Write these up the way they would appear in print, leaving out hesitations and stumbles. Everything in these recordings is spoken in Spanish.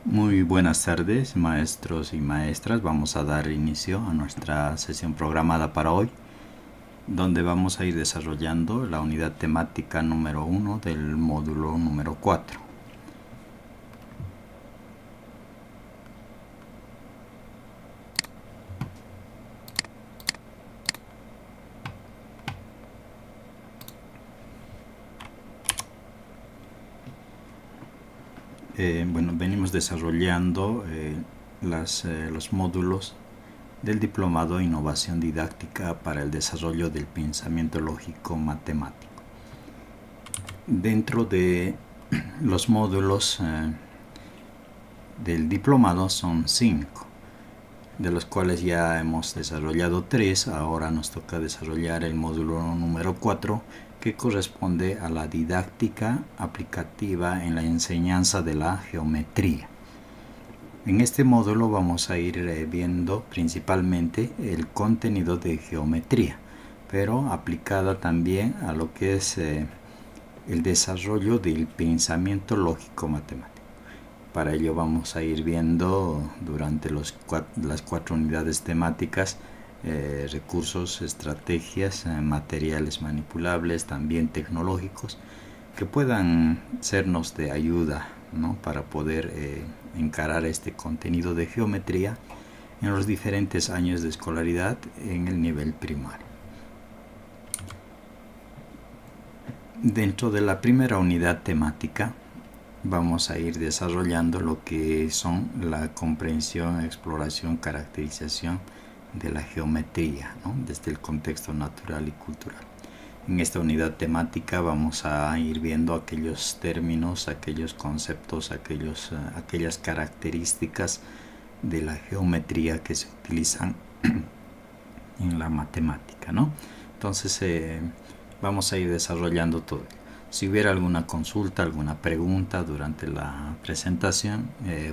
Muy buenas tardes, maestros y maestras. Vamos a dar inicio a nuestra sesión programada para hoy, donde vamos a ir desarrollando la unidad temática número 1 del módulo número 4. Venimos desarrollando los módulos del Diplomado de Innovación Didáctica para el Desarrollo del Pensamiento Lógico Matemático. Dentro de los módulos del diplomado son 5, de los cuales ya hemos desarrollado 3. Ahora nos toca desarrollar el módulo número 4, que corresponde a la didáctica aplicativa en la enseñanza de la geometría. En este módulo vamos a ir viendo principalmente el contenido de geometría, pero aplicada también a lo que es el desarrollo del pensamiento lógico matemático. Para ello vamos a ir viendo durante las 4 unidades temáticas recursos, estrategias, materiales manipulables, también tecnológicos, que puedan sernos de ayuda, ¿no?, para poder encarar este contenido de geometría en los diferentes años de escolaridad en el nivel primario. Dentro de la primera unidad temática vamos a ir desarrollando lo que son la comprensión, exploración, caracterización de la geometría, ¿no?, desde el contexto natural y cultural. En esta unidad temática vamos a ir viendo aquellos términos, aquellos conceptos, aquellas características de la geometría que se utilizan en la matemática, ¿no? Entonces vamos a ir desarrollando todo. Si hubiera alguna consulta, alguna pregunta durante la presentación,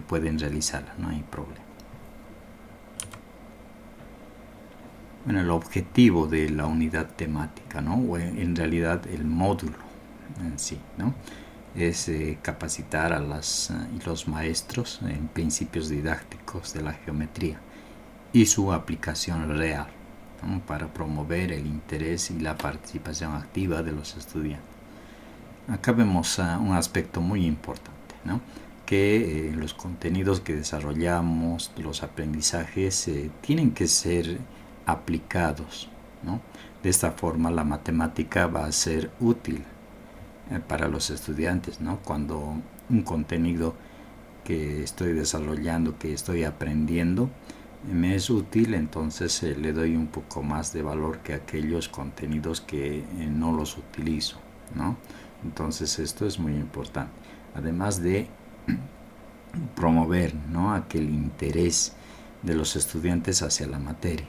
pueden realizarla, no hay problema. Bueno, el objetivo de la unidad temática, ¿no?, o en realidad el módulo en sí, ¿no?, es capacitar a los maestros en principios didácticos de la geometría y su aplicación real, ¿no?, para promover el interés y la participación activa de los estudiantes. Acá vemos un aspecto muy importante, ¿no?, que los contenidos que desarrollamos, los aprendizajes, tienen que ser aplicados, ¿no? De esta forma la matemática va a ser útil para los estudiantes, ¿no? Cuando un contenido que estoy desarrollando, que estoy aprendiendo, me es útil, entonces le doy un poco más de valor que aquellos contenidos que no los utilizo, ¿no? Entonces esto es muy importante, además de promover, ¿no?, aquel interés de los estudiantes hacia la materia.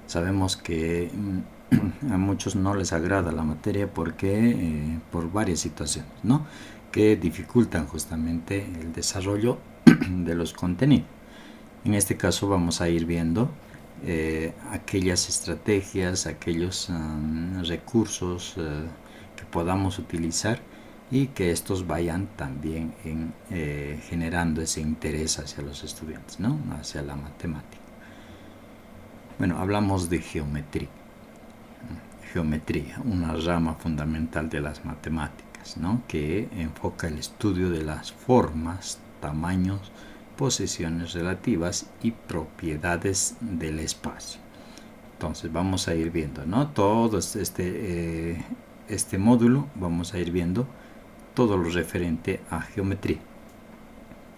Sabemos que a muchos no les agrada la materia porque por varias situaciones, ¿no?, que dificultan justamente el desarrollo de los contenidos. En este caso vamos a ir viendo aquellas estrategias, aquellos recursos que podamos utilizar y que estos vayan también generando ese interés hacia los estudiantes, ¿no?, hacia la matemática. Bueno, hablamos de geometría. Geometría, una rama fundamental de las matemáticas, ¿no?, que enfoca el estudio de las formas, tamaños, posiciones relativas y propiedades del espacio. Entonces vamos a ir viendo, ¿no?, todo este módulo, vamos a ir viendo todo lo referente a geometría.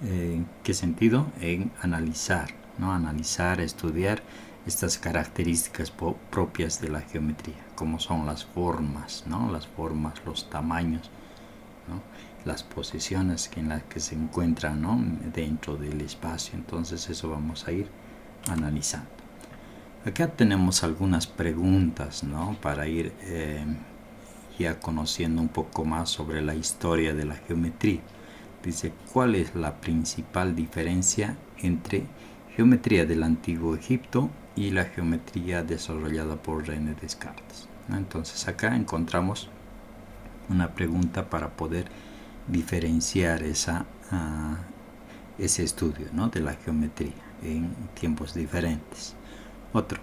¿En qué sentido? En analizar, ¿no?, analizar, estudiar estas características propias de la geometría, como son las formas, ¿no?, las formas, los tamaños, ¿no?, las posiciones en las que se encuentran, ¿no?, dentro del espacio. Entonces eso vamos a ir analizando. Acá tenemos algunas preguntas, ¿no?, para ir ya conociendo un poco más sobre la historia de la geometría. Dice, ¿cuál es la principal diferencia entre geometría del Antiguo Egipto y la geometría desarrollada por René Descartes? Entonces acá encontramos una pregunta para poder diferenciar ese estudio, ¿no?, de la geometría en tiempos diferentes. Otro,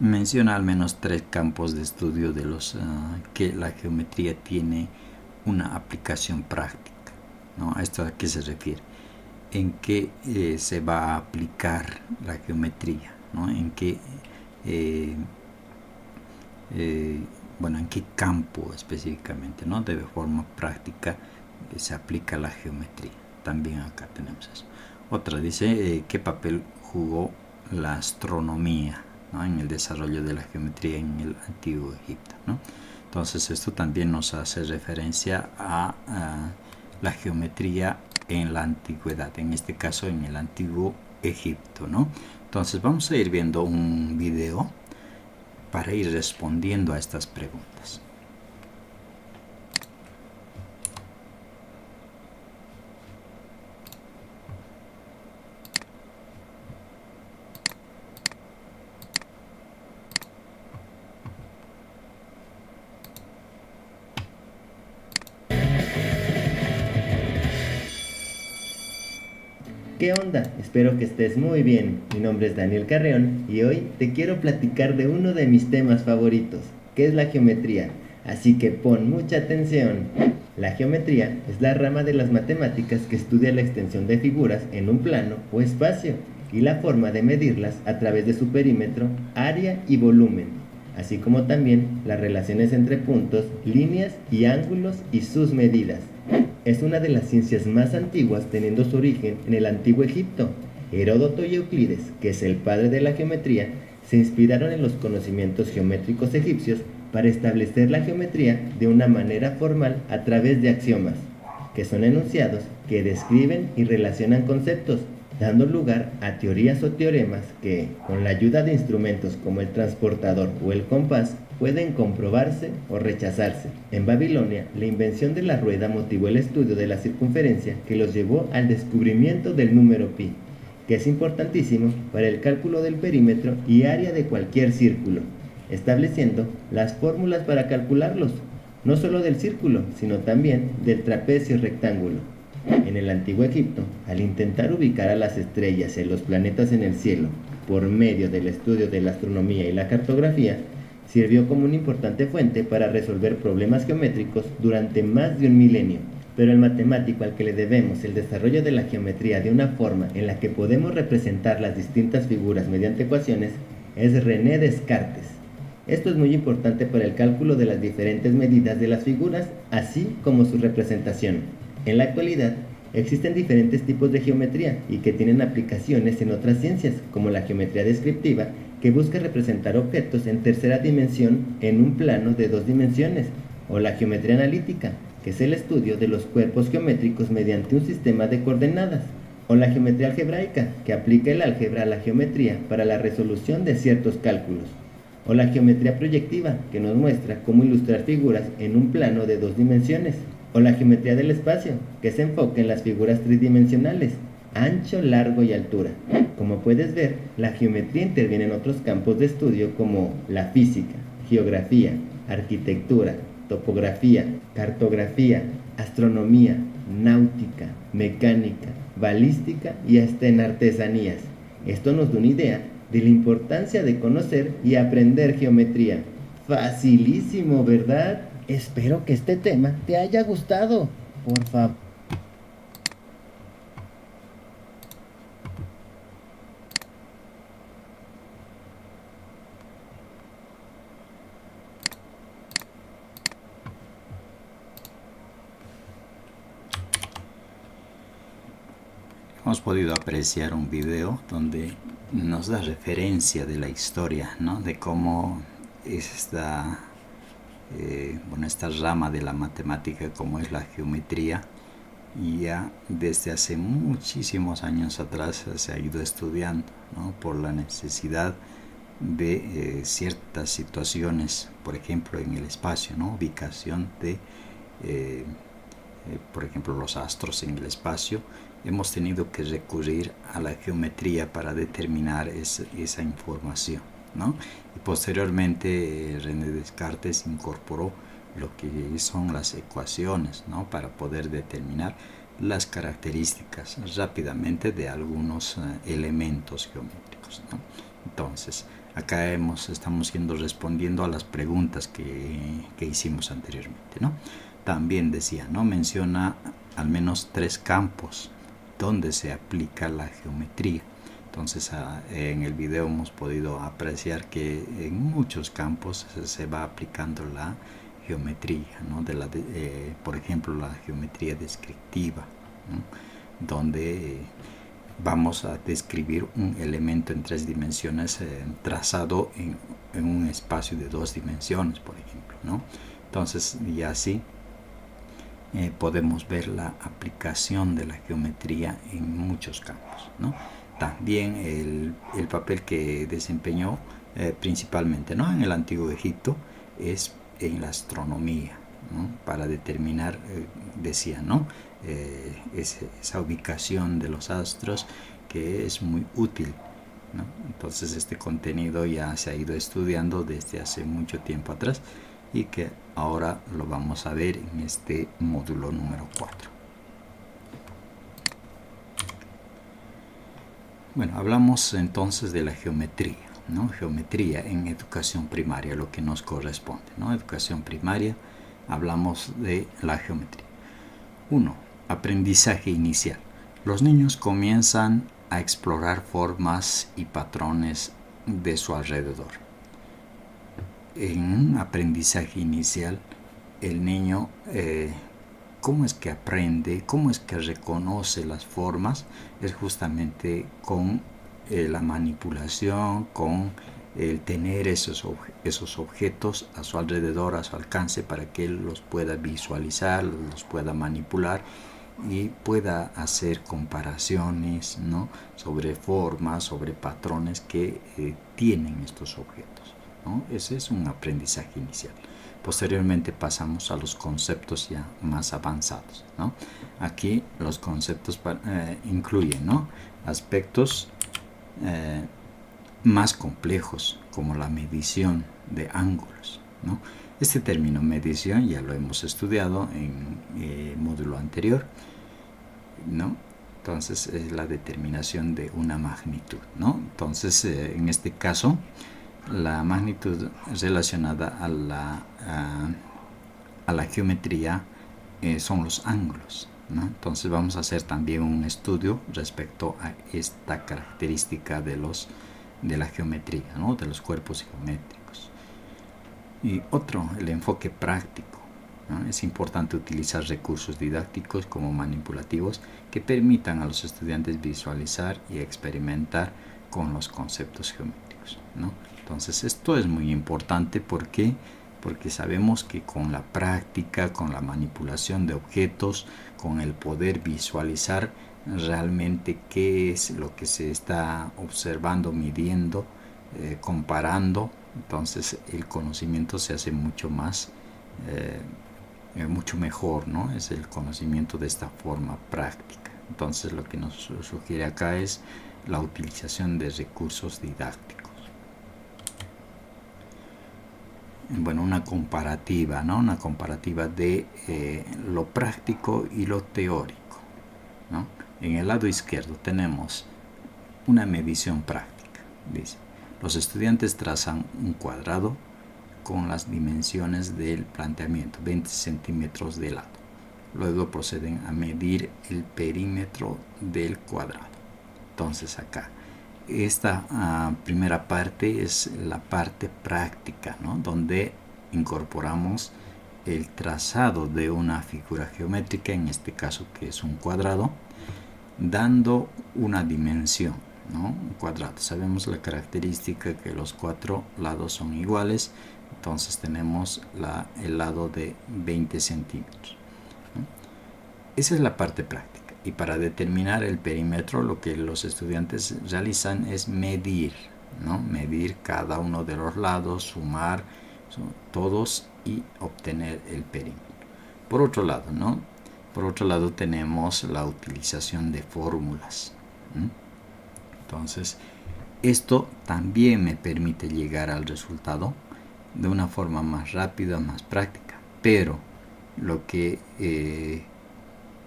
menciona al menos 3 campos de estudio de los que la geometría tiene una aplicación práctica, ¿no? ¿A esto a qué se refiere? ¿En qué se va a aplicar la geometría, ¿no? ¿En qué, en qué campo específicamente, ¿no?, de forma práctica se aplica la geometría? También acá tenemos eso. Otra dice, ¿qué papel jugó la astronomía, ¿no?, en el desarrollo de la geometría en el Antiguo Egipto, ¿no? Entonces esto también nos hace referencia a la geometría en la antigüedad, en este caso en el Antiguo Egipto, ¿no? Entonces vamos a ir viendo un video para ir respondiendo a estas preguntas. ¿Qué onda? Espero que estés muy bien. Mi nombre es Daniel Carreón y hoy te quiero platicar de uno de mis temas favoritos, que es la geometría. Así que pon mucha atención. La geometría es la rama de las matemáticas que estudia la extensión de figuras en un plano o espacio y la forma de medirlas a través de su perímetro, área y volumen, así como también las relaciones entre puntos, líneas y ángulos y sus medidas. Es una de las ciencias más antiguas, teniendo su origen en el Antiguo Egipto. Heródoto y Euclides, que es el padre de la geometría, se inspiraron en los conocimientos geométricos egipcios para establecer la geometría de una manera formal a través de axiomas, que son enunciados que describen y relacionan conceptos, dando lugar a teorías o teoremas que, con la ayuda de instrumentos como el transportador o el compás, pueden comprobarse o rechazarse. En Babilonia, la invención de la rueda motivó el estudio de la circunferencia que los llevó al descubrimiento del número pi, que es importantísimo para el cálculo del perímetro y área de cualquier círculo, estableciendo las fórmulas para calcularlos, no solo del círculo, sino también del trapecio y rectángulo. En el Antiguo Egipto, al intentar ubicar a las estrellas y los planetas en el cielo por medio del estudio de la astronomía y la cartografía, sirvió como una importante fuente para resolver problemas geométricos durante más de un milenio. Pero el matemático al que le debemos el desarrollo de la geometría de una forma en la que podemos representar las distintas figuras mediante ecuaciones es René Descartes. Esto es muy importante para el cálculo de las diferentes medidas de las figuras, así como su representación. En la actualidad, existen diferentes tipos de geometría y que tienen aplicaciones en otras ciencias, como la geometría descriptiva, que busca representar objetos en tercera dimensión en un plano de 2 dimensiones, o la geometría analítica, que es el estudio de los cuerpos geométricos mediante un sistema de coordenadas, o la geometría algebraica, que aplica el álgebra a la geometría para la resolución de ciertos cálculos, o la geometría proyectiva, que nos muestra cómo ilustrar figuras en un plano de 2 dimensiones, o la geometría del espacio, que se enfoca en las figuras tridimensionales, ancho, largo y altura. Como puedes ver, la geometría interviene en otros campos de estudio como la física, geografía, arquitectura, topografía, cartografía, astronomía, náutica, mecánica, balística y hasta en artesanías. Esto nos da una idea de la importancia de conocer y aprender geometría. Facilísimo, ¿verdad? Espero que este tema te haya gustado. Por favor. Hemos podido apreciar un video donde nos da referencia de la historia, ¿no?, de cómo esta rama de la matemática, como es la geometría, ya desde hace muchísimos años atrás se ha ido estudiando, ¿no?, por la necesidad de ciertas situaciones, por ejemplo en el espacio, ¿no?, ubicación de por ejemplo los astros en el espacio. Hemos tenido que recurrir a la geometría para determinar esa información, ¿no? Y posteriormente René Descartes incorporó lo que son las ecuaciones, ¿no?, para poder determinar las características rápidamente de algunos elementos geométricos, ¿no? Entonces, acá estamos respondiendo a las preguntas que hicimos anteriormente, ¿no? También decía, ¿no? Menciona al menos 3 campos donde se aplica la geometría. Entonces, en el video hemos podido apreciar que en muchos campos se va aplicando la geometría, ¿no? Por ejemplo, la geometría descriptiva, ¿no? Donde vamos a describir un elemento en 3 dimensiones trazado en un espacio de 2 dimensiones, por ejemplo, ¿no? Entonces, y así podemos ver la aplicación de la geometría en muchos campos, ¿no? También el papel que desempeñó principalmente, ¿no?, en el Antiguo Egipto es en la astronomía, ¿no?, para determinar, decía, ¿no?, esa ubicación de los astros, que es muy útil, ¿no? Entonces este contenido ya se ha ido estudiando desde hace mucho tiempo atrás y que ahora lo vamos a ver en este módulo número 4. Bueno, hablamos entonces de la geometría, ¿no? Geometría en educación primaria, lo que nos corresponde, ¿no? Educación primaria, hablamos de la geometría. 1. Aprendizaje inicial. Los niños comienzan a explorar formas y patrones de su alrededor. En un aprendizaje inicial, el niño, ¿cómo es que aprende? ¿Cómo es que reconoce las formas? Es justamente con la manipulación, con el tener esos objetos a su alrededor, a su alcance, para que él los pueda visualizar, los pueda manipular y pueda hacer comparaciones, ¿no?, sobre formas, sobre patrones que tienen estos objetos, ¿no? Ese es un aprendizaje inicial. Posteriormente pasamos a los conceptos ya más avanzados, ¿no? Aquí los conceptos incluyen, ¿no?, aspectos más complejos, como la medición de ángulos, ¿no? Este término medición ya lo hemos estudiado en el módulo anterior, ¿no? Entonces es la determinación de una magnitud, ¿no? Entonces en este caso la magnitud relacionada a la geometría son los ángulos, ¿no? Entonces vamos a hacer también un estudio respecto a esta característica de la geometría, ¿no?, de los cuerpos geométricos. Y otro, el enfoque práctico, ¿no? Es importante utilizar recursos didácticos como manipulativos que permitan a los estudiantes visualizar y experimentar con los conceptos geométricos, ¿no? Entonces esto es muy importante porque sabemos que con la práctica, con la manipulación de objetos, con el poder visualizar realmente qué es lo que se está observando, midiendo, comparando, entonces el conocimiento se hace mucho más, mucho mejor, ¿no? Es el conocimiento de esta forma práctica. Entonces lo que nos sugiere acá es la utilización de recursos didácticos. Bueno, una comparativa, ¿no?, una comparativa de lo práctico y lo teórico, ¿no? En el lado izquierdo tenemos una medición práctica. Dice, los estudiantes trazan un cuadrado con las dimensiones del planteamiento, 20 centímetros de lado. Luego proceden a medir el perímetro del cuadrado. Entonces acá, esta primera parte es la parte práctica, ¿no?, donde incorporamos el trazado de una figura geométrica, en este caso que es un cuadrado, dando una dimensión, ¿no?, un cuadrado. Sabemos la característica que los 4 lados son iguales, entonces tenemos el lado de 20 centímetros, ¿no? Esa es la parte práctica. Y para determinar el perímetro, lo que los estudiantes realizan es medir, ¿no?, medir cada uno de los lados, sumar todos y obtener el perímetro. Por otro lado, ¿no?, por otro lado tenemos la utilización de fórmulas, ¿no? Entonces esto también me permite llegar al resultado de una forma más rápida, más práctica, pero lo que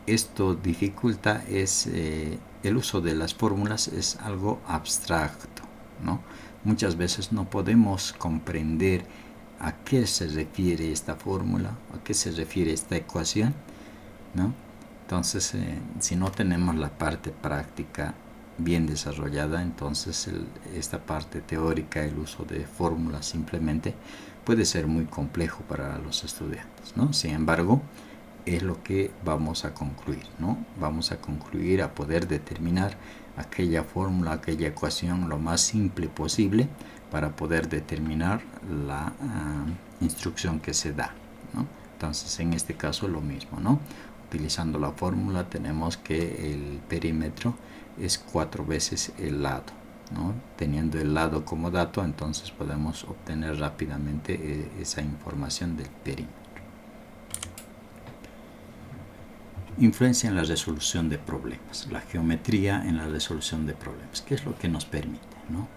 esto dificulta es el uso de las fórmulas, es algo abstracto, ¿no? Muchas veces no podemos comprender a qué se refiere esta fórmula, a qué se refiere esta ecuación, ¿no? Entonces, si no tenemos la parte práctica bien desarrollada, entonces esta parte teórica, el uso de fórmulas simplemente, puede ser muy complejo para los estudiantes, ¿no? Sin embargo, es lo que vamos a concluir, ¿no? Vamos a concluir a poder determinar aquella fórmula, aquella ecuación lo más simple posible para poder determinar la instrucción que se da, ¿no? Entonces, en este caso lo mismo, ¿no? Utilizando la fórmula tenemos que el perímetro es 4 veces el lado, ¿no? Teniendo el lado como dato, entonces podemos obtener rápidamente esa información del perímetro. Influencia en la resolución de problemas. La geometría en la resolución de problemas. ¿Qué es lo que nos permite, ¿no?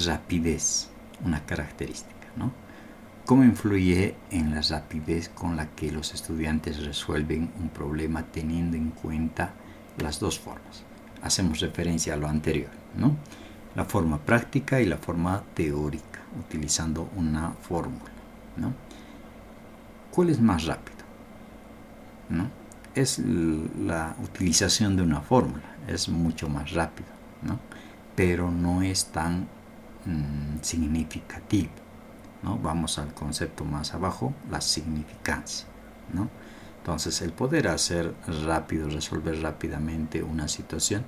Rapidez, una característica, ¿no? ¿Cómo influye en la rapidez con la que los estudiantes resuelven un problema teniendo en cuenta las dos formas? Hacemos referencia a lo anterior, ¿no? La forma práctica y la forma teórica, utilizando una fórmula, ¿no? ¿Cuál es más rápido, ¿no? Es la utilización de una fórmula, es mucho más rápido, ¿no? Pero no es tan significativo, ¿no? Vamos al concepto más abajo, la significancia, ¿no? Entonces, el poder hacer rápido, resolver rápidamente una situación,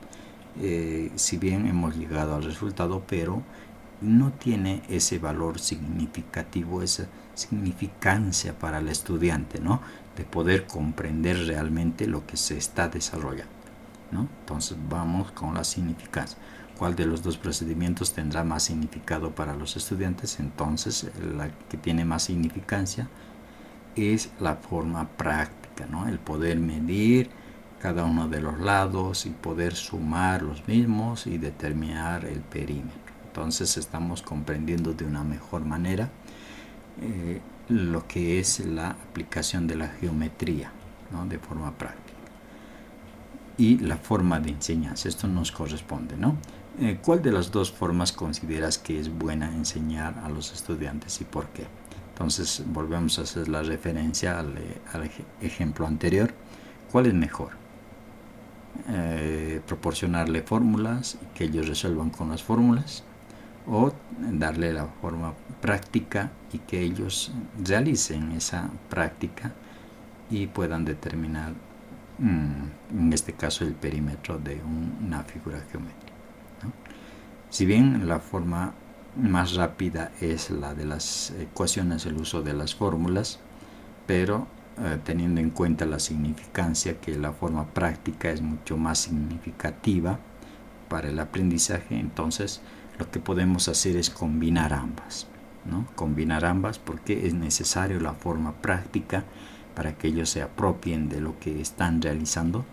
si bien hemos llegado al resultado, pero no tiene ese valor significativo, esa significancia para el estudiante, ¿no? De poder comprender realmente lo que se está desarrollando, ¿no? Entonces vamos con la significancia. ¿Cuál de los dos procedimientos tendrá más significado para los estudiantes? Entonces la que tiene más significancia es la forma práctica, ¿no? El poder medir cada uno de los lados y poder sumar los mismos y determinar el perímetro. Entonces estamos comprendiendo de una mejor manera lo que es la aplicación de la geometría, ¿no? De forma práctica. Y la forma de enseñanza, esto nos corresponde, ¿no? ¿Cuál de las dos formas consideras que es buena enseñar a los estudiantes y por qué? Entonces volvemos a hacer la referencia al ejemplo anterior. ¿Cuál es mejor? Proporcionarle fórmulas y que ellos resuelvan con las fórmulas, o darle la forma práctica y que ellos realicen esa práctica y puedan determinar, en este caso, el perímetro de una figura geométrica, ¿no? Si bien la forma más rápida es la de las ecuaciones, el uso de las fórmulas, pero teniendo en cuenta la significancia, que la forma práctica es mucho más significativa para el aprendizaje, entonces lo que podemos hacer es combinar ambas, ¿no? Combinar ambas porque es necesario la forma práctica para que ellos se apropien de lo que están realizando,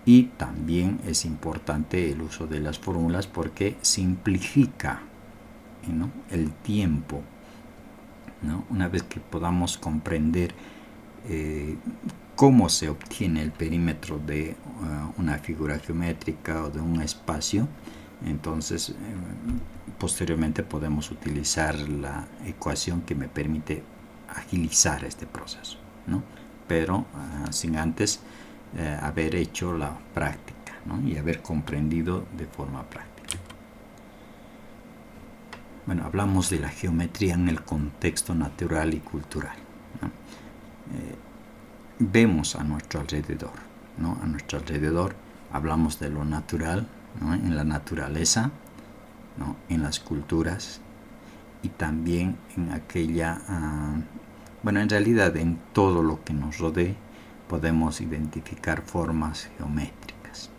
y también es importante el uso de las fórmulas porque simplifica, ¿no? El tiempo, ¿no? Una vez que podamos comprender cómo se obtiene el perímetro de una figura geométrica o de un espacio, entonces posteriormente podemos utilizar la ecuación que me permite agilizar este proceso, ¿no? Pero sin antes haber hecho la práctica, ¿no? Y haber comprendido de forma práctica. Bueno, hablamos de la geometría en el contexto natural y cultural, ¿no? Vemos a nuestro alrededor, ¿no? A nuestro alrededor hablamos de lo natural, ¿no? En la naturaleza, ¿no? En las culturas y también en aquella, bueno, en realidad en todo lo que nos rodee podemos identificar formas geométricas,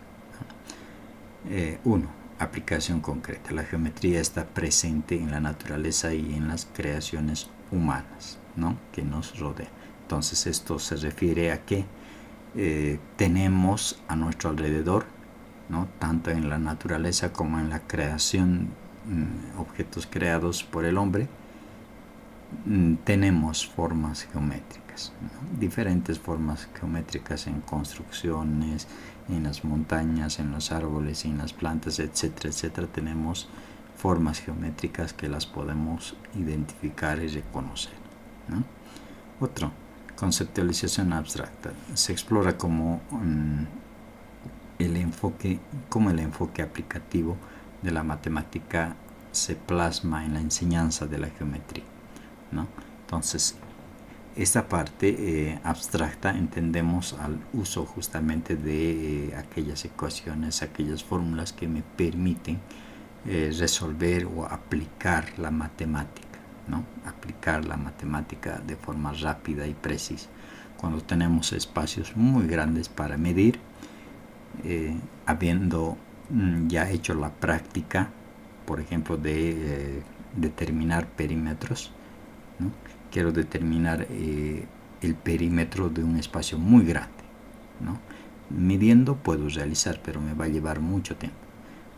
¿no? Aplicación concreta. La geometría está presente en la naturaleza y en las creaciones humanas, ¿no? Que nos rodean. Entonces esto se refiere a que tenemos a nuestro alrededor, ¿no? Tanto en la naturaleza como en la creación, objetos creados por el hombre, tenemos formas geométricas, ¿no? Diferentes formas geométricas en construcciones, en las montañas, en los árboles, en las plantas, etcétera, etcétera. Tenemos formas geométricas que las podemos identificar y reconocer, ¿no? Otro, conceptualización abstracta. Se explora cómo el enfoque aplicativo de la matemática se plasma en la enseñanza de la geometría, ¿no? Entonces, esta parte abstracta entendemos al uso justamente de aquellas ecuaciones, aquellas fórmulas que me permiten resolver o aplicar la matemática, ¿no? Aplicar la matemática de forma rápida y precisa. Cuando tenemos espacios muy grandes para medir, habiendo ya hecho la práctica, por ejemplo, de determinar perímetros, ¿no? Quiero determinar el perímetro de un espacio muy grande, ¿no? Midiendo puedo realizar, pero me va a llevar mucho tiempo.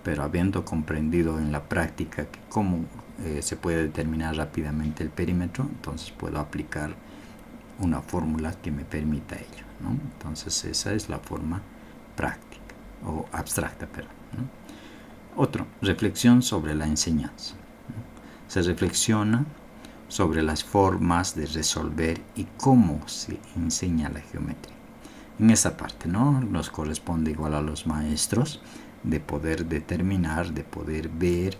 Pero habiendo comprendido en la práctica que cómo se puede determinar rápidamente el perímetro, entonces puedo aplicar una fórmula que me permita ello, ¿no? Entonces esa es la forma práctica o abstracta, ¿no? Otro, reflexión sobre la enseñanza, ¿no? Se reflexiona sobre las formas de resolver y cómo se enseña la geometría. En esa parte, ¿no? Nos corresponde igual a los maestros de poder determinar, de poder ver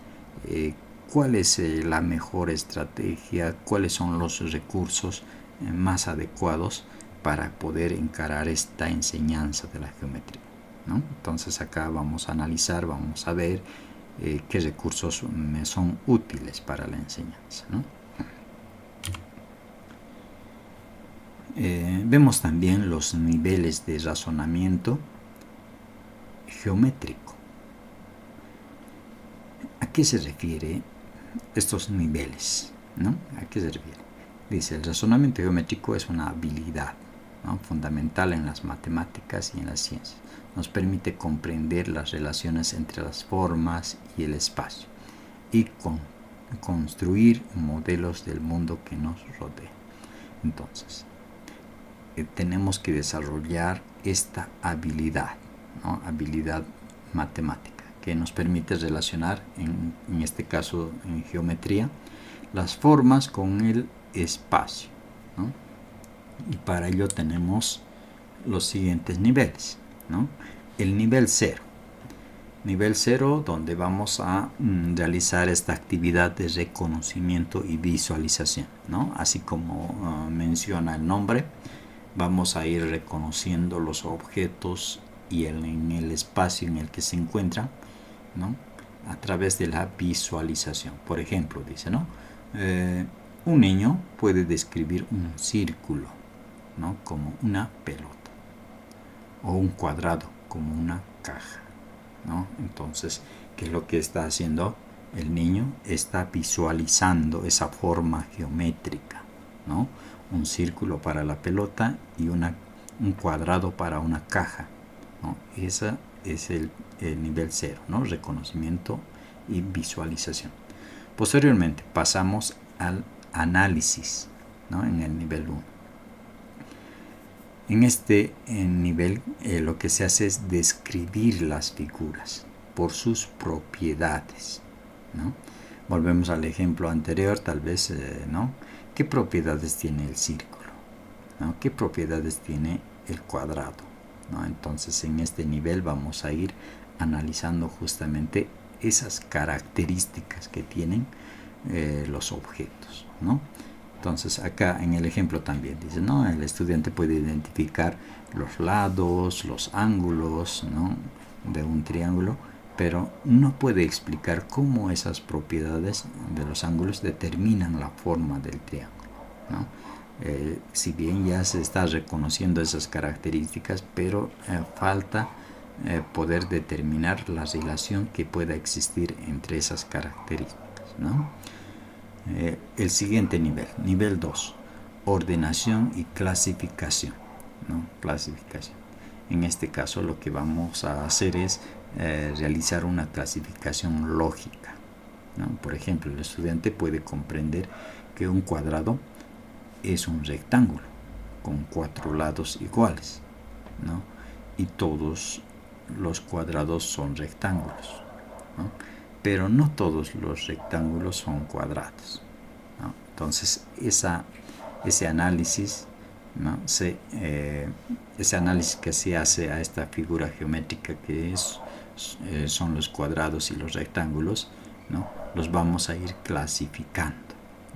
cuál es la mejor estrategia, cuáles son los recursos más adecuados para poder encarar esta enseñanza de la geometría, ¿no? Entonces acá vamos a analizar, vamos a ver qué recursos me son útiles para la enseñanza, ¿no? Vemos también los niveles de razonamiento geométrico. ¿A qué se refiere estos niveles, ¿no? ¿A qué se refiere? Dice, el razonamiento geométrico es una habilidad, ¿no? Fundamental en las matemáticas y en las ciencias. Nos permite comprender las relaciones entre las formas y el espacio y construir modelos del mundo que nos rodea. Entonces, tenemos que desarrollar esta habilidad, ¿no? Habilidad matemática que nos permite relacionar, en este caso en geometría, las formas con el espacio, ¿no? Y para ello tenemos los siguientes niveles, ¿no? El nivel 0. Nivel 0, donde vamos a realizar esta actividad de reconocimiento y visualización, ¿no? Así como menciona el nombre, vamos a ir reconociendo los objetos y en el espacio en el que se encuentran, ¿no? A través de la visualización. Por ejemplo, dice, ¿no? Un niño puede describir un círculo, ¿no? Como una pelota, o un cuadrado como una caja, ¿no? Entonces, ¿qué es lo que está haciendo el niño? Está visualizando esa forma geométrica, ¿no? Un círculo para la pelota y un cuadrado para una caja, ¿no? Ese es el nivel 0, ¿no? Reconocimiento y visualización. Posteriormente pasamos al análisis, ¿no? En el nivel 1. En este nivel lo que se hace es describir las figuras por sus propiedades, ¿no? Volvemos al ejemplo anterior, tal vez, ¿no? ¿Qué propiedades tiene el círculo, ¿no? ¿Qué propiedades tiene el cuadrado, ¿no? Entonces en este nivel vamos a ir analizando justamente esas características que tienen los objetos, ¿no? Entonces acá en el ejemplo también dice, ¿no? El estudiante puede identificar los lados, los ángulos, ¿no? De un triángulo, pero no puede explicar cómo esas propiedades de los ángulos determinan la forma del triángulo, ¿no? Si bien ya se está reconociendo esas características, pero falta poder determinar la relación que pueda existir entre esas características, ¿no? El siguiente nivel, nivel 2, ordenación y clasificación, ¿no? Clasificación. En este caso lo que vamos a hacer es realizar una clasificación lógica, ¿no? Por ejemplo, el estudiante puede comprender que un cuadrado es un rectángulo con 4 lados iguales, ¿no? Y todos los cuadrados son rectángulos, ¿no? Pero no todos los rectángulos son cuadrados, ¿no? Entonces ese análisis, ¿no? Ese análisis que se hace a esta figura geométrica que son los cuadrados y los rectángulos, ¿no? Los vamos a ir clasificando,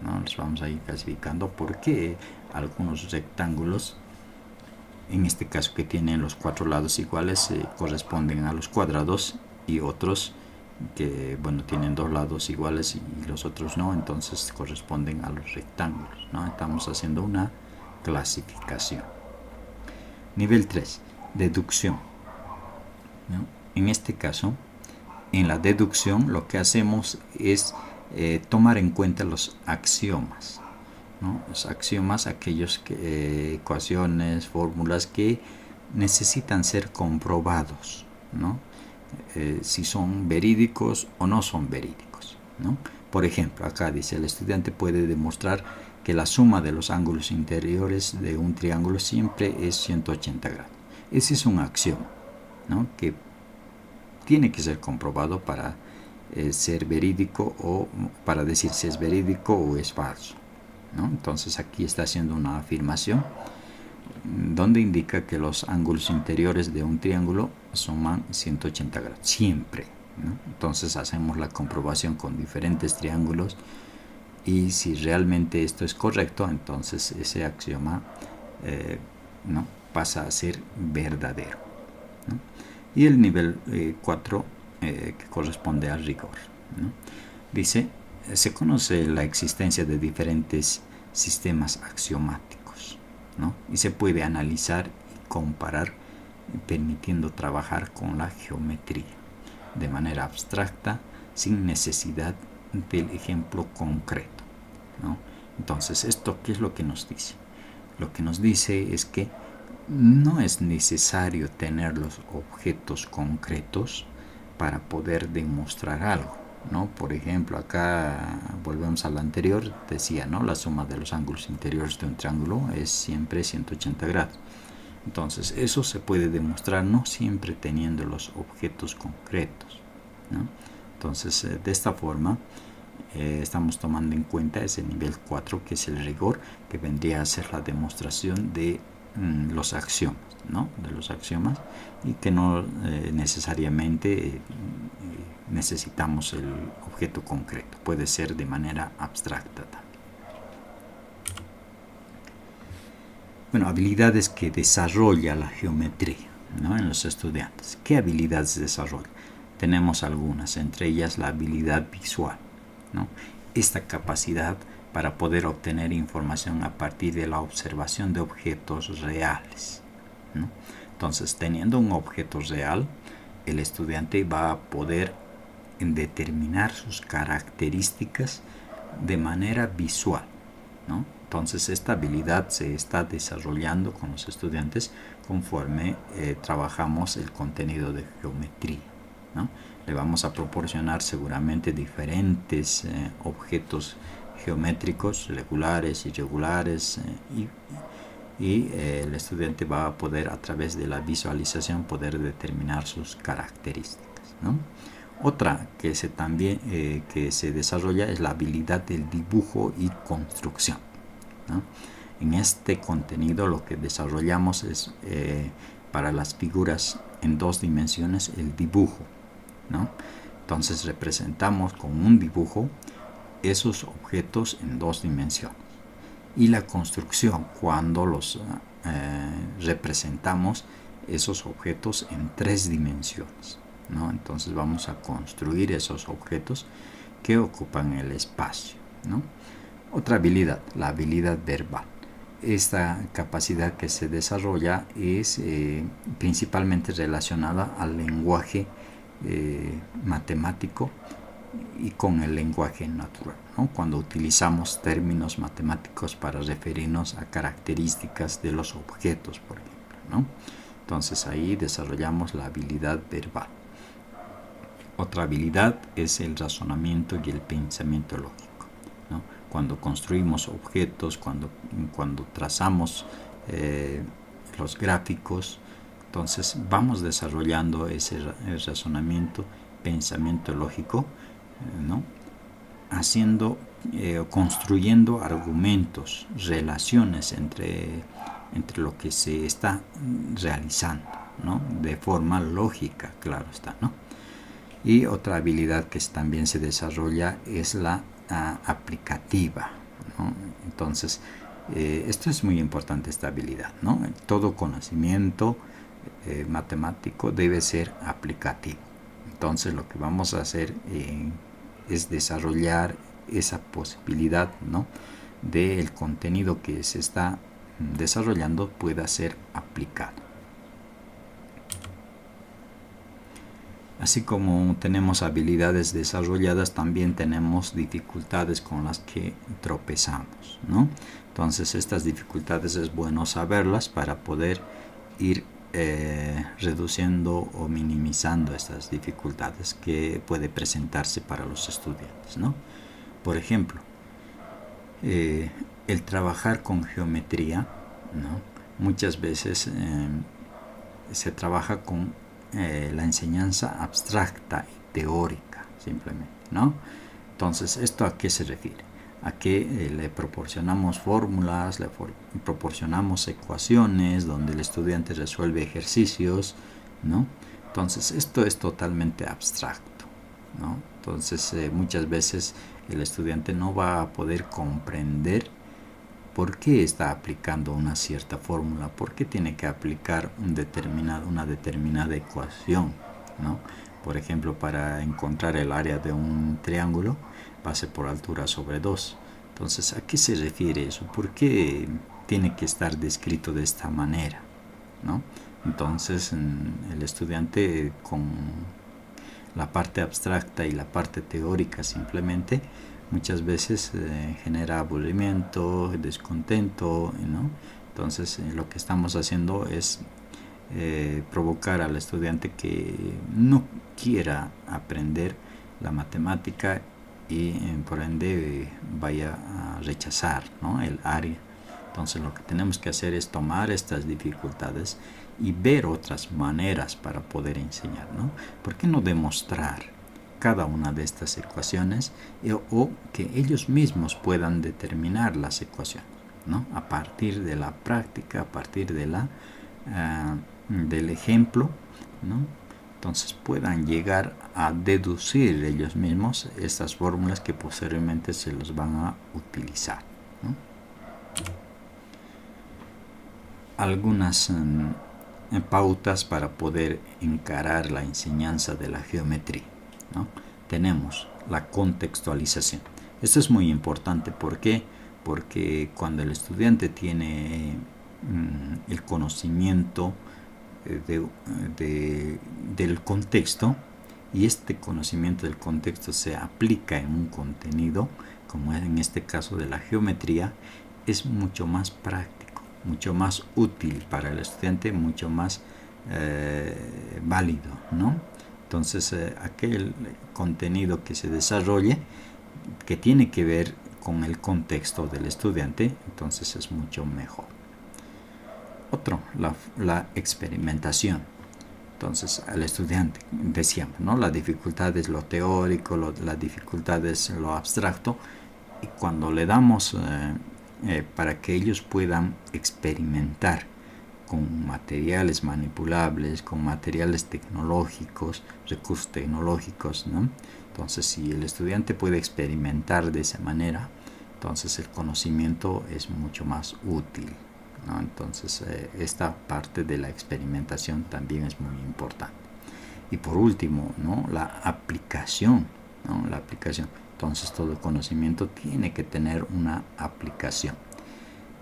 ¿no? Los vamos a ir clasificando porque algunos rectángulos, en este caso que tienen los 4 lados iguales, corresponden a los cuadrados, y otros que, bueno, tienen 2 lados iguales y los otros no, entonces corresponden a los rectángulos, ¿no? Estamos haciendo una clasificación. Nivel 3, deducción, ¿no? En este caso, en la deducción lo que hacemos es tomar en cuenta los axiomas, ¿no? Los axiomas, aquellos ecuaciones, fórmulas que necesitan ser comprobados, ¿no? Si son verídicos o no son verídicos, ¿no? Por ejemplo, acá dice: el estudiante puede demostrar que la suma de los ángulos interiores de un triángulo siempre es 180 grados. Ese es un axioma, ¿no? Que tiene que ser comprobado para ser verídico, o para decir si es verídico o es falso, ¿no? Entonces aquí está haciendo una afirmación donde indica que los ángulos interiores de un triángulo suman 180 grados, siempre, ¿no? Entonces hacemos la comprobación con diferentes triángulos, y si realmente esto es correcto, entonces ese axioma ¿no? pasa a ser verdadero, ¿no? Y el nivel 4 que corresponde al rigor, ¿no? Dice: se conoce la existencia de diferentes sistemas axiomáticos, ¿no? Y se puede analizar y comparar, permitiendo trabajar con la geometría de manera abstracta, sin necesidad del ejemplo concreto, ¿no? Entonces, ¿esto qué es lo que nos dice? Lo que nos dice es que no es necesario tener los objetos concretos para poder demostrar algo, ¿no? Por ejemplo, acá volvemos al anterior, decía, ¿no? La suma de los ángulos interiores de un triángulo es siempre 180 grados. Entonces, eso se puede demostrar no siempre teniendo los objetos concretos, ¿no? Entonces, de esta forma, estamos tomando en cuenta ese nivel 4, que es el rigor, que vendría a ser la demostración de los axiomas, ¿no? De los axiomas, y que no necesariamente necesitamos el objeto concreto, puede ser de manera abstracta también. Bueno, habilidades que desarrolla la geometría, ¿no? En los estudiantes. ¿Qué habilidades desarrolla? Tenemos algunas, entre ellas la habilidad visual, ¿no? Esta capacidad para poder obtener información a partir de la observación de objetos reales, ¿no? Entonces, teniendo un objeto real, el estudiante va a poder determinar sus características de manera visual, ¿no? Entonces, esta habilidad se está desarrollando con los estudiantes conforme trabajamos el contenido de geometría, ¿no? Le vamos a proporcionar seguramente diferentes objetos geométricos, regulares, irregulares, y el estudiante va a poder, a través de la visualización, poder determinar sus características, ¿no? Otra que se desarrolla es la habilidad del dibujo y construcción, ¿no? En este contenido lo que desarrollamos es para las figuras en 2 dimensiones el dibujo, ¿no? Entonces representamos con un dibujo esos objetos en 2 dimensiones, y la construcción cuando los representamos esos objetos en 3 dimensiones, ¿no? Entonces vamos a construir esos objetos que ocupan el espacio, ¿no? Otra habilidad, la habilidad verbal. Esta capacidad que se desarrolla es principalmente relacionada al lenguaje matemático y con el lenguaje natural, ¿no? Cuando utilizamos términos matemáticos para referirnos a características de los objetos, por ejemplo, ¿no? Entonces ahí desarrollamos la habilidad verbal. Otra habilidad es el razonamiento y el pensamiento lógico, ¿no? cuando construimos objetos, cuando trazamos los gráficos. Entonces vamos desarrollando ese razonamiento, pensamiento lógico, ¿no? Construyendo argumentos, relaciones entre lo que se está realizando, ¿no? De forma lógica, claro está, ¿no? Y otra habilidad que también se desarrolla es la aplicativa, ¿no? Entonces, esto es muy importante, esta habilidad, ¿no? Todo conocimiento matemático debe ser aplicativo. Entonces, lo que vamos a hacer es desarrollar esa posibilidad, ¿no? Del contenido que se está desarrollando pueda ser aplicado. Así como tenemos habilidades desarrolladas, también tenemos dificultades con las que tropezamos, ¿no? Entonces, estas dificultades es bueno saberlas para poder ir reduciendo o minimizando estas dificultades que puede presentarse para los estudiantes, ¿no? Por ejemplo, el trabajar con geometría, ¿no? Muchas veces se trabaja con la enseñanza abstracta y teórica, simplemente, ¿no? Entonces, ¿esto a qué se refiere? A que le proporcionamos fórmulas, le proporcionamos ecuaciones donde el estudiante resuelve ejercicios, ¿no? Entonces, esto es totalmente abstracto, ¿no? Entonces, muchas veces el estudiante no va a poder comprender por qué está aplicando una cierta fórmula, por qué tiene que aplicar una determinada ecuación, ¿no? Por ejemplo, para encontrar el área de un triángulo, base por altura sobre 2. Entonces, ¿a qué se refiere eso? ¿Por qué tiene que estar descrito de esta manera, ¿no? Entonces, el estudiante con la parte abstracta y la parte teórica simplemente muchas veces genera aburrimiento, descontento, ¿no? Entonces, lo que estamos haciendo es provocar al estudiante que no quiera aprender la matemática y por ende vaya a rechazar, ¿no? El área. Entonces, lo que tenemos que hacer es tomar estas dificultades y ver otras maneras para poder enseñar, ¿no? ¿Por qué no demostrar cada una de estas ecuaciones o que ellos mismos puedan determinar las ecuaciones, ¿no? A partir de la práctica, a partir de del ejemplo, ¿no? Entonces puedan llegar a deducir ellos mismos estas fórmulas que posteriormente se los van a utilizar, ¿no? Algunas pautas para poder encarar la enseñanza de la geometría, ¿no? Tenemos la contextualización. Esto es muy importante. ¿Por qué? Porque cuando el estudiante tiene el conocimiento del contexto y este conocimiento del contexto se aplica en un contenido, como en este caso de la geometría, es mucho más práctico, mucho más útil para el estudiante, mucho más válido, ¿no? Entonces, aquel contenido que se desarrolle, que tiene que ver con el contexto del estudiante, entonces es mucho mejor. Otro, la experimentación. Entonces, al estudiante, decíamos, ¿no? La dificultad es lo teórico, la dificultad es lo abstracto, y cuando le damos para que ellos puedan experimentar con materiales manipulables, con materiales tecnológicos, recursos tecnológicos, ¿no? Entonces, si el estudiante puede experimentar de esa manera, entonces el conocimiento es mucho más útil, ¿no? Entonces, esta parte de la experimentación también es muy importante. Y por último, ¿no? La aplicación, ¿no? La aplicación. Entonces, todo conocimiento tiene que tener una aplicación.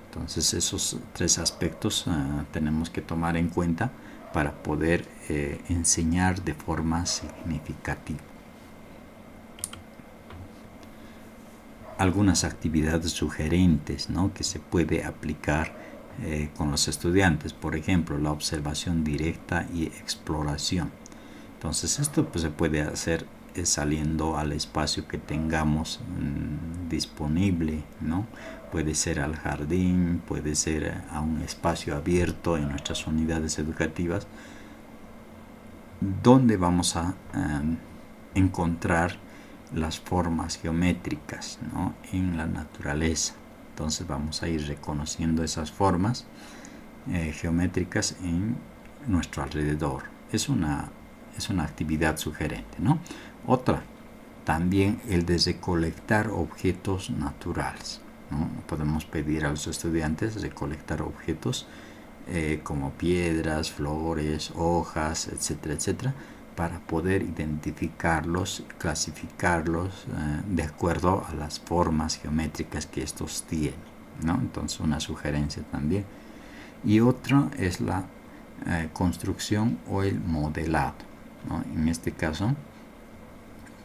Entonces, esos tres aspectos tenemos que tomar en cuenta para poder enseñar de forma significativa. Algunas actividades sugerentes, ¿no? Que se puede aplicar con los estudiantes, por ejemplo, la observación directa y exploración. Entonces, esto pues, se puede hacer saliendo al espacio que tengamos disponible, ¿no? Puede ser al jardín, puede ser a un espacio abierto en nuestras unidades educativas, donde vamos a encontrar las formas geométricas, ¿no? En la naturaleza. Entonces vamos a ir reconociendo esas formas geométricas en nuestro alrededor. Es una actividad sugerente, ¿no? Otra, también el de recolectar objetos naturales, ¿no? Podemos pedir a los estudiantes recolectar objetos como piedras, flores, hojas, etcétera, etcétera, para poder identificarlos, clasificarlos de acuerdo a las formas geométricas que estos tienen, ¿no? Entonces una sugerencia también. Y otra es la construcción o el modelado, ¿no? En este caso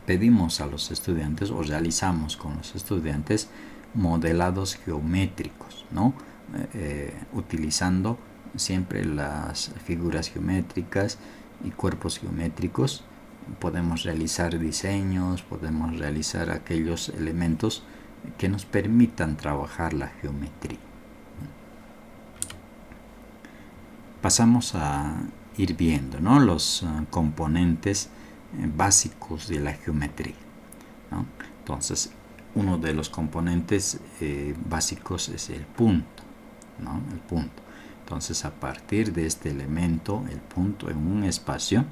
pedimos a los estudiantes o realizamos con los estudiantes modelados geométricos, ¿no? Utilizando siempre las figuras geométricas y cuerpos geométricos. Podemos realizar diseños, podemos realizar aquellos elementos que nos permitan trabajar la geometría. Pasamos a ir viendo, ¿no? Los componentes básicos de la geometría, ¿no? Entonces, uno de los componentes básicos es el punto, ¿no? El punto. Entonces, a partir de este elemento, el punto en un espacio,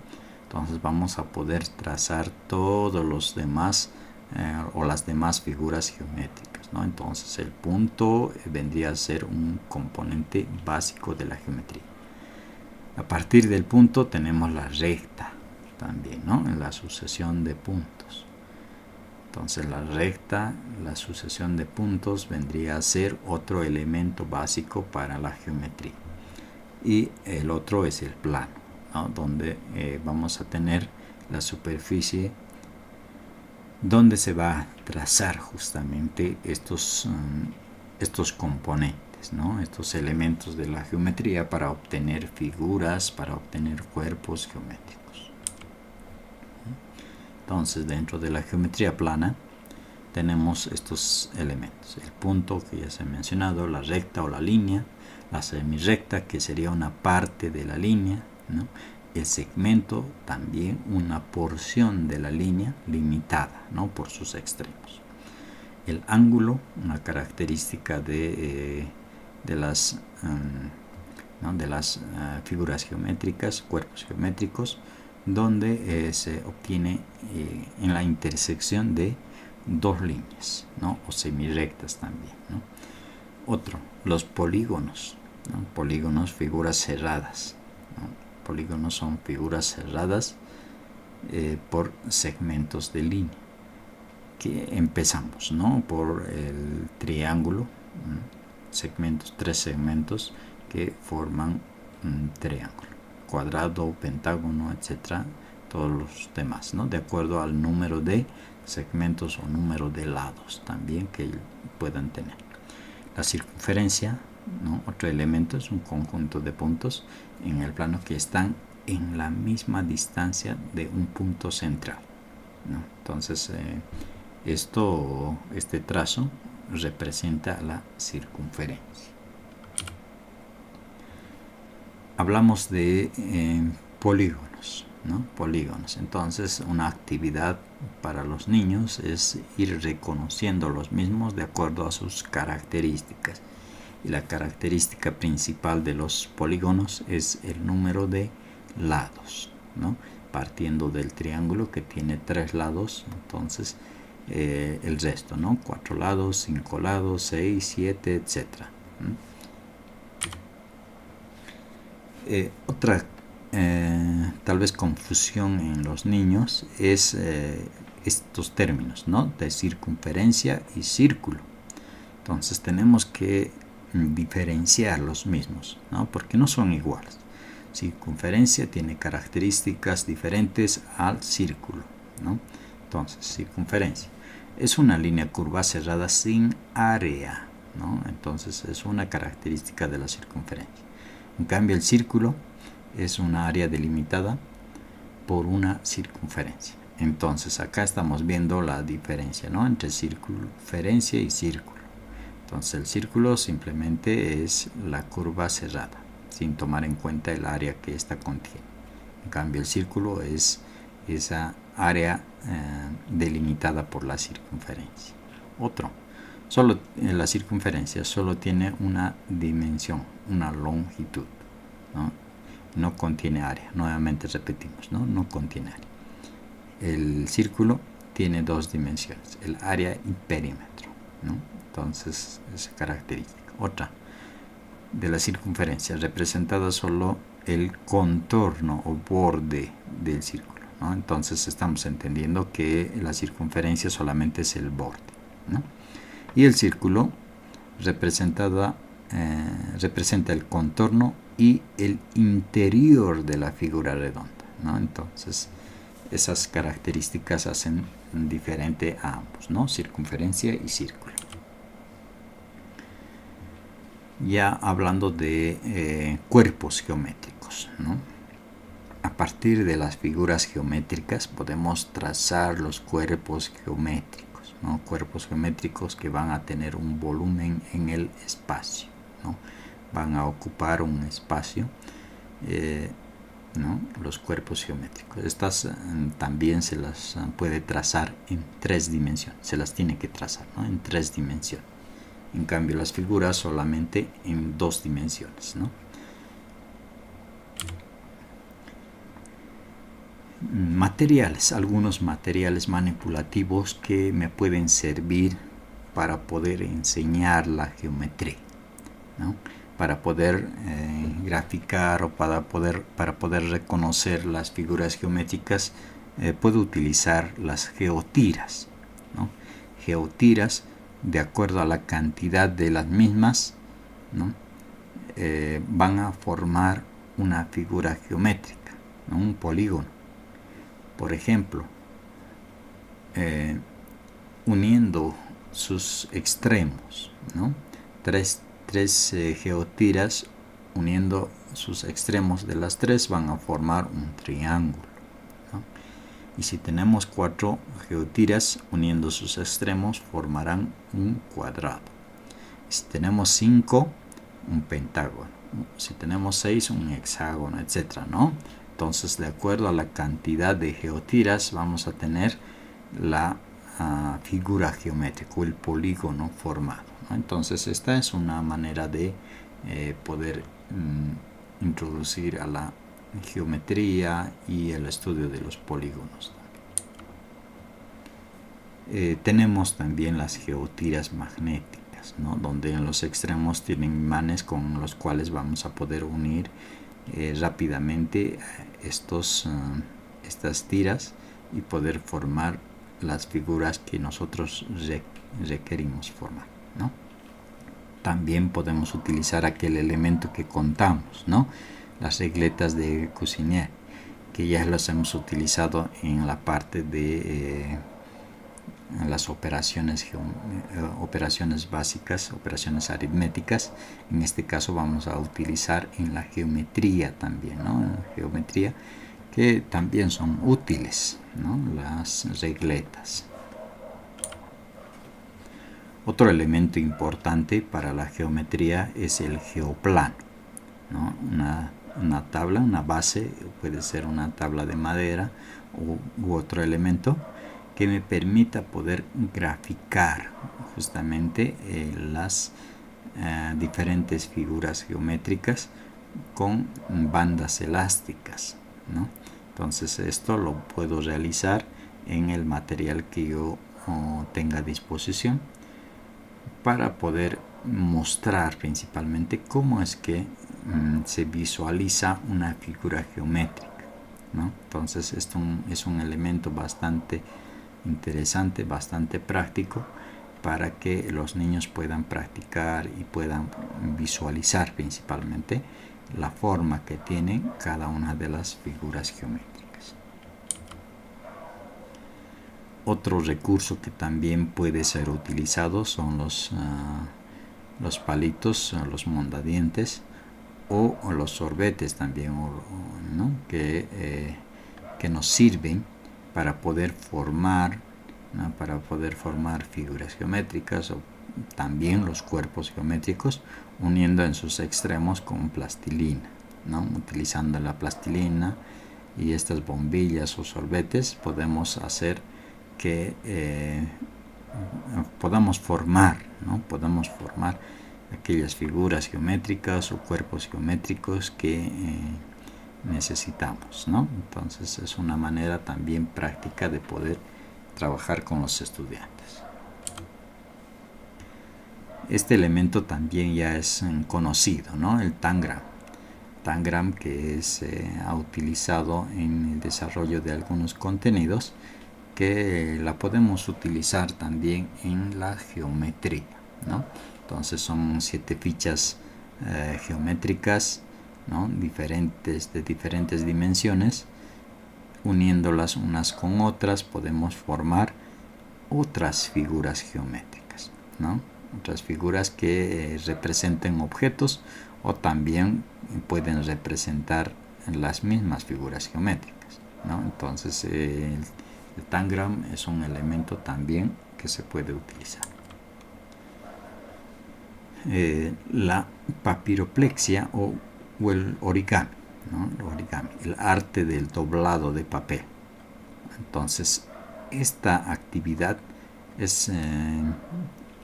entonces vamos a poder trazar todos los demás o las demás figuras geométricas, ¿no? Entonces, el punto vendría a ser un componente básico de la geometría. A partir del punto tenemos la recta también, ¿no? En la sucesión de puntos. Entonces la recta, la sucesión de puntos vendría a ser otro elemento básico para la geometría. Y el otro es el plano, ¿no? Donde vamos a tener la superficie donde se va a trazar justamente estos componentes, ¿no? Estos elementos de la geometría para obtener figuras, para obtener cuerpos geométricos. Entonces, dentro de la geometría plana tenemos estos elementos: el punto, que ya se ha mencionado, la recta o la línea, la semirrecta, que sería una parte de la línea, ¿no? El segmento, también una porción de la línea limitada, ¿no? Por sus extremos. El ángulo, una característica de las figuras geométricas, cuerpos geométricos, donde se obtiene en la intersección de dos líneas, ¿no? O semirrectas también, ¿no? Otro, los polígonos, ¿no? Polígonos, figuras cerradas, ¿no? Polígonos son figuras cerradas por segmentos de línea, que empezamos, ¿no? Por el triángulo, segmentos, tres segmentos que forman un triángulo, cuadrado, pentágono, etcétera, todos los demás, ¿no? De acuerdo al número de segmentos o número de lados también que puedan tener. La circunferencia, ¿no? Otro elemento, es un conjunto de puntos en el plano que están en la misma distancia de un punto central, ¿no? Entonces este trazo representa la circunferencia. Hablamos de polígonos, ¿no? Polígonos. Entonces, una actividad para los niños es ir reconociendo los mismos de acuerdo a sus características. Y la característica principal de los polígonos es el número de lados, ¿no? Partiendo del triángulo, que tiene 3 lados, entonces el resto, ¿no? 4 lados, 5 lados, 6, 7, etc. Otra tal vez confusión en los niños es estos términos, ¿no? De circunferencia y círculo. Entonces tenemos que diferenciar los mismos, ¿no? Porque no son iguales. Circunferencia tiene características diferentes al círculo, ¿no? Entonces, circunferencia es una línea curva cerrada sin área, ¿no? Entonces es una característica de la circunferencia. En cambio, el círculo es una área delimitada por una circunferencia. Entonces acá estamos viendo la diferencia, ¿no?, entre circunferencia y círculo. Entonces el círculo simplemente es la curva cerrada, sin tomar en cuenta el área que ésta contiene. En cambio el círculo es esa área delimitada por la circunferencia. La circunferencia solo tiene una dimensión, una longitud, ¿no? No contiene área. Nuevamente repetimos, no contiene área. El círculo tiene dos dimensiones, el área y perímetro, ¿no? Entonces, esa característica. Otra, de la circunferencia, representada solo el contorno o borde del círculo, ¿no? Entonces, estamos entendiendo que la circunferencia solamente es el borde, ¿no? Y el círculo representa el contorno y el interior de la figura redonda, ¿no? Entonces, esas características hacen diferente a ambos, ¿no? Circunferencia y círculo. Ya hablando de cuerpos geométricos, ¿no? A partir de las figuras geométricas podemos trazar los cuerpos geométricos, ¿no? Cuerpos geométricos que van a tener un volumen en el espacio, ¿no? Van a ocupar un espacio, ¿no? Los cuerpos geométricos. Estas también se las puede trazar en 3 dimensiones, se las tiene que trazar, ¿no?, en 3 dimensiones. En cambio las figuras solamente en 2 dimensiones, ¿no? Algunos materiales manipulativos que me pueden servir para poder enseñar la geometría, ¿no?, para poder graficar o para poder reconocer las figuras geométricas. Puedo utilizar las geotiras, ¿no? Geotiras, de acuerdo a la cantidad de las mismas, ¿no?, van a formar una figura geométrica, ¿no?, un polígono. Por ejemplo, uniendo sus extremos, ¿no?, tres geotiras uniendo sus extremos de las 3 van a formar un triángulo, ¿no? Y si tenemos 4 geotiras uniendo sus extremos formarán un cuadrado. Si tenemos 5, un pentágono. Si tenemos 6, un hexágono, etc., ¿no? Entonces, de acuerdo a la cantidad de geotiras vamos a tener la figura geométrica o el polígono formado, ¿no? Entonces, esta es una manera de poder introducir a la geometría y el estudio de los polígonos. Tenemos también las geotiras magnéticas, ¿no?, donde en los extremos tienen imanes con los cuales vamos a poder unir rápidamente estas tiras y poder formar las figuras que nosotros requerimos formar, ¿no? También podemos utilizar aquel elemento que contamos, ¿no?, las regletas de Cussinier, que ya las hemos utilizado en la parte de las operaciones básicas, operaciones aritméticas. En este caso vamos a utilizar en la geometría también, ¿no?, en la geometría, que también son útiles, ¿no?, las regletas. Otro elemento importante para la geometría es el geoplano, ¿no?, una tabla, una base, puede ser una tabla de madera u otro elemento que me permita poder graficar justamente las diferentes figuras geométricas con bandas elásticas, ¿no? Entonces esto lo puedo realizar en el material que yo tenga a disposición para poder mostrar principalmente cómo es que se visualiza una figura geométrica, ¿no? Entonces esto es un elemento bastante interesante, bastante práctico, para que los niños puedan practicar y puedan visualizar principalmente la forma que tienen cada una de las figuras geométricas. Otro recurso que también puede ser utilizado son los palitos, los mondadientes o los sorbetes también, ¿no?, que nos sirven para poder formar, ¿no? Para poder formar figuras geométricas o también los cuerpos geométricos, uniendo en sus extremos con plastilina, ¿no? Utilizando la plastilina y estas bombillas o sorbetes podemos hacer que podamos formar, ¿no? Podamos formar aquellas figuras geométricas o cuerpos geométricos que necesitamos, ¿no? Entonces es una manera también práctica de poder trabajar con los estudiantes. Este elemento también ya es conocido, ¿no? El tangram. Tangram que se ha utilizado en el desarrollo de algunos contenidos, que la podemos utilizar también en la geometría, ¿no? Entonces son 7 fichas geométricas, ¿no? de diferentes dimensiones. Uniéndolas unas con otras podemos formar otras figuras geométricas, ¿no? Otras figuras que representen objetos o también pueden representar las mismas figuras geométricas, ¿no? Entonces el tangram es un elemento también que se puede utilizar. La papiroplexia o el origami, ¿no? El origami, el arte del doblado de papel. Entonces esta actividad es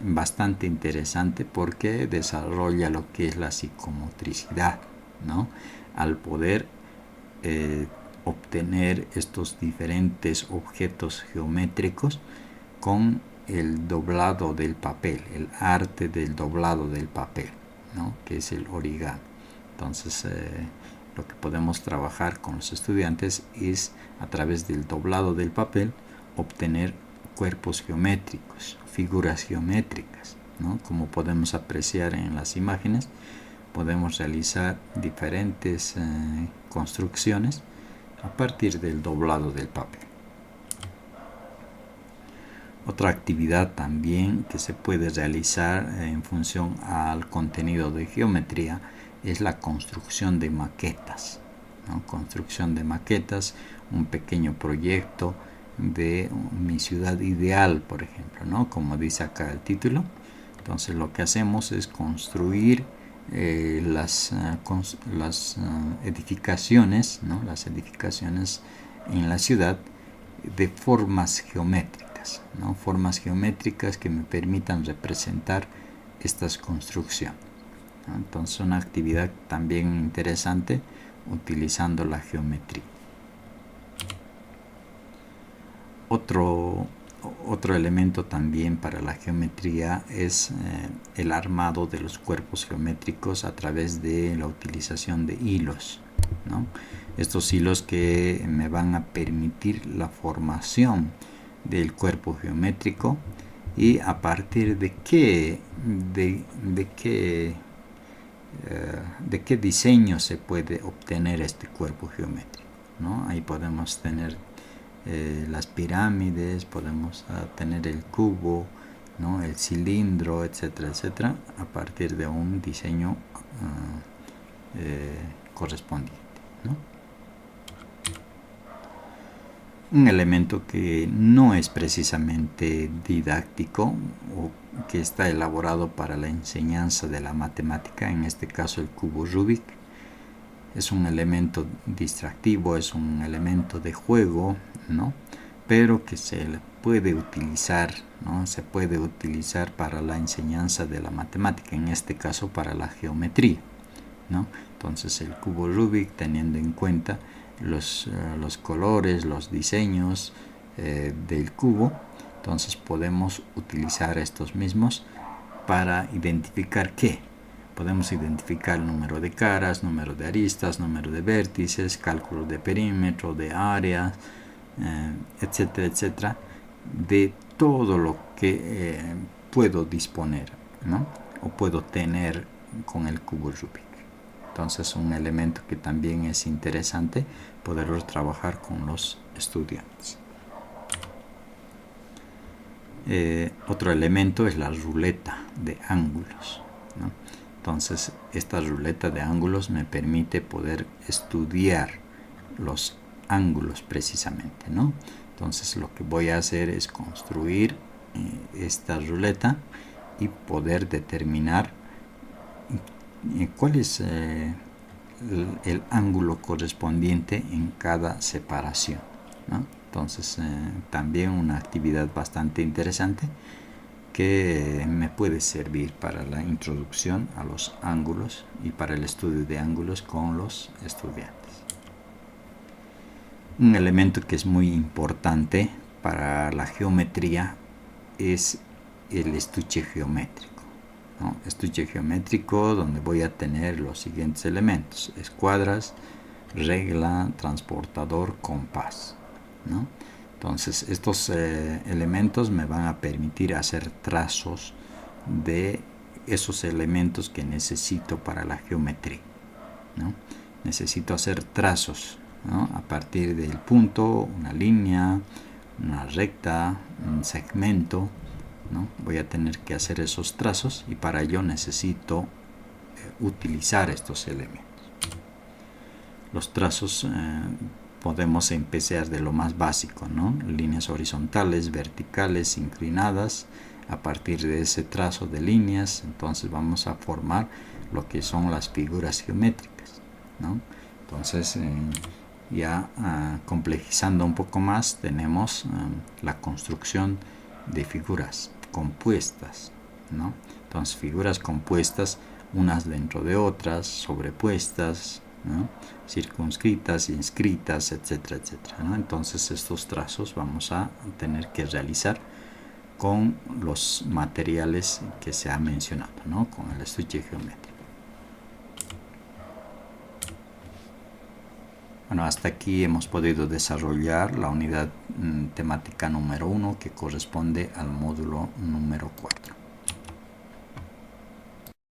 bastante interesante porque desarrolla lo que es la psicomotricidad, ¿no? Al poder obtener estos diferentes objetos geométricos con el doblado del papel, el arte del doblado del papel, ¿no? Que es el origami. Entonces lo que podemos trabajar con los estudiantes es a través del doblado del papel obtener cuerpos geométricos, figuras geométricas, ¿no? Como podemos apreciar en las imágenes, podemos realizar diferentes construcciones a partir del doblado del papel. Otra actividad también que se puede realizar en función al contenido de geometría es la construcción de maquetas, ¿no? Construcción de maquetas, un pequeño proyecto de mi ciudad ideal, por ejemplo, ¿no? Como dice acá el título. Entonces lo que hacemos es construir las edificaciones, ¿no? Las edificaciones en la ciudad de formas geométricas, ¿no? Formas geométricas que me permitan representar estas construcciones, ¿no? Entonces una actividad también interesante utilizando la geometría. Otro elemento también para la geometría es el armado de los cuerpos geométricos a través de la utilización de hilos, ¿no? Estos hilos que me van a permitir la formación del cuerpo geométrico y a partir de qué diseño se puede obtener este cuerpo geométrico, ¿no? Ahí podemos tener las pirámides, podemos tener el cubo, ¿no? El cilindro, etcétera, etcétera, a partir de un diseño correspondiente, ¿no? Un elemento que no es precisamente didáctico o que está elaborado para la enseñanza de la matemática, en este caso el cubo Rubik, es un elemento distractivo, es un elemento de juego, ¿no? Pero que se puede utilizar, ¿no? Se puede utilizar para la enseñanza de la matemática, en este caso para la geometría, ¿no? Entonces el cubo Rubik, teniendo en cuenta los colores, los diseños del cubo, entonces podemos utilizar estos mismos para identificar qué. Podemos identificar el número de caras, número de aristas, número de vértices, cálculo de perímetro, de área, etcétera, etcétera, de todo lo que puedo disponer, ¿no? O puedo tener con el cubo Rubik. Entonces un elemento que también es interesante poderlo trabajar con los estudiantes. Otro elemento es la ruleta de ángulos, ¿no? Entonces esta ruleta de ángulos me permite poder estudiar los ángulos precisamente, ¿no? Entonces lo que voy a hacer es construir esta ruleta y poder determinar cuál es el ángulo correspondiente en cada separación, ¿no? Entonces también una actividad bastante interesante que me puede servir para la introducción a los ángulos y para el estudio de ángulos con los estudiantes. Un elemento que es muy importante para la geometría es el estuche geométrico, ¿no? Estuche geométrico donde voy a tener los siguientes elementos: escuadras, regla, transportador, compás, ¿no? Entonces estos elementos me van a permitir hacer trazos de esos elementos que necesito para la geometría, ¿no? Necesito hacer trazos, ¿no? A partir del punto, una línea, una recta, un segmento, ¿no? Voy a tener que hacer esos trazos y para ello necesito utilizar estos elementos. Los trazos podemos empezar de lo más básico, ¿no? Líneas horizontales, verticales, inclinadas. A partir de ese trazo de líneas, entonces vamos a formar lo que son las figuras geométricas, ¿no? Entonces ya complejizando un poco más, tenemos la construcción de figuras compuestas, ¿no? Entonces figuras compuestas, unas dentro de otras, sobrepuestas, ¿no? Circunscritas, inscritas, etcétera, etcétera, ¿no? Entonces estos trazos vamos a tener que realizar con los materiales que se ha mencionado, ¿no? Con el estuche geométrico. Bueno, hasta aquí hemos podido desarrollar la unidad temática número 1, que corresponde al módulo número 4.